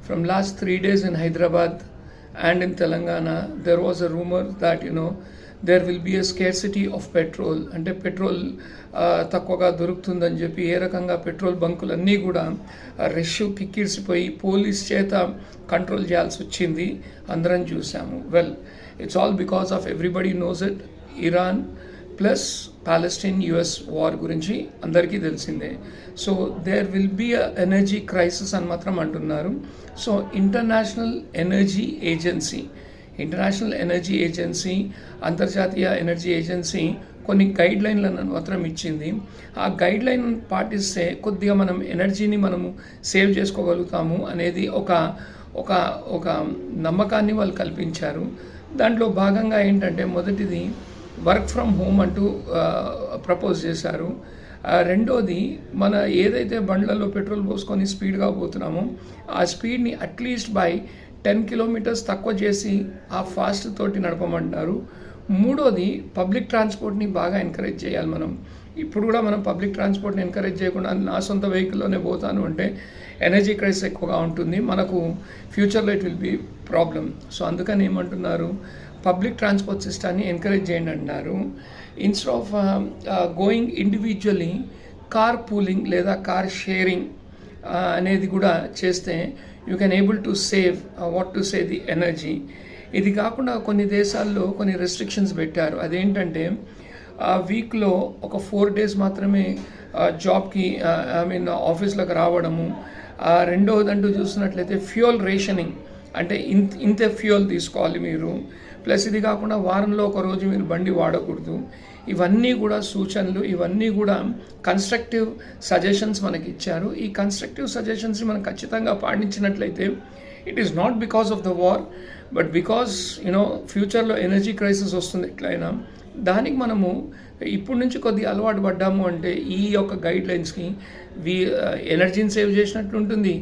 From last 3 days in Hyderabad and in Telangana, there was a rumor that there will be a scarcity of petrol. అంటే petrol తక్కువగా దొరుకుతుందని చెప్పి ఏ రకంగా petrol బంకులన్నీ కూడా రష్ కిక్కిరిసిపోయి పోలీస్ చేత కంట్రోల్ చేయాల్సి వచ్చింది, అందరం చూసాము. Well, it's all because of everybody knows it. Iran plus Palestine US war గురించి అందరికీ తెలిసిందే. So there will be a energy crisis అని మాత్రం అంటున్నారు. సో ఇంటర్నేషనల్ ఎనర్జీ ఏజెన్సీ అంతర్జాతీయ ఎనర్జీ ఏజెన్సీ కొన్ని గైడ్ లైన్లను మాత్రం ఇచ్చింది. ఆ గైడ్ లైన్ పాటిస్తే కొద్దిగా మనం ఎనర్జీని మనము సేవ్ చేసుకోగలుగుతాము అనేది ఒక ఒక ఒక నమ్మకాన్ని వాళ్ళు కల్పించారు. దాంట్లో భాగంగా ఏంటంటే మొదటిది వర్క్ ఫ్రమ్ హోమ్ అంటూ ప్రపోజ్ చేశారు. రెండోది, మన ఏదైతే బండ్లలో పెట్రోల్ పోసుకొని స్పీడ్గా పోతున్నామో ఆ స్పీడ్ని అట్లీస్ట్ బై 10 kilometers తక్కువ చేసి ఆ ఫాస్ట్ తోటి నడపమంటున్నారు. మూడోది, పబ్లిక్ ట్రాన్స్పోర్ట్ని బాగా ఎంకరేజ్ చేయాలి. ఇప్పుడు కూడా మనం పబ్లిక్ ట్రాన్స్పోర్ట్ని ఎంకరేజ్ చేయకుండా నా సొంత వెహికల్లోనే పోతాను అంటే ఎనర్జీ క్రైసిస్ ఎక్కువగా ఉంటుంది, మనకు ఫ్యూచర్లో it will be problem. So అందుకని ఏమంటున్నారు, పబ్లిక్ ట్రాన్స్పోర్ట్ సిస్టాన్ని ఎంకరేజ్ చేయండి అంటున్నారు. Instead of going individually, car pooling లేదా కార్ షేరింగ్ అనేది కూడా చేస్తే you can able to save the energy. ఇది కాకుండా కొన్ని దేశాల్లో కొన్ని రెస్ట్రిక్షన్స్ పెట్టారు. అదేంటంటే వీక్లో ఒక 4 days మాత్రమే జాబ్కి ఆఫీస్లోకి రావడము. రెండవదంటూ చూసినట్లయితే ఫ్యూయల్ రేషనింగ్, అంటే ఇంతే ఫ్యూయల్ తీసుకోవాలి మీరు. ప్లస్ ఇది కాకుండా వారంలో ఒక రోజు మీరు బండి వాడకూడదు. ఇవన్నీ కూడా సూచనలు, ఇవన్నీ కూడా కన్స్ట్రక్టివ్ సజెషన్స్ మనకి ఇచ్చారు. ఈ కన్స్ట్రక్టివ్ సజెషన్స్ని మనం ఖచ్చితంగా పాటించినట్లయితే it is not because of the war, but because ఫ్యూచర్లో ఎనర్జీ క్రైసిస్ వస్తుంది ఎట్లయినా. దానికి మనము ఇప్పటి నుంచి కొద్దిగా అలవాటు పడ్డాము అంటే ఈ యొక్క గైడ్ లైన్స్కి ఎనర్జీని సేవ్ చేసినట్లు ఉంటుంది.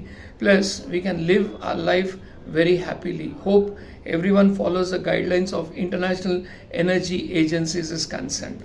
Plus we can live our life very happily. Hope everyone follows the guidelines of International Energy Agencies is concerned.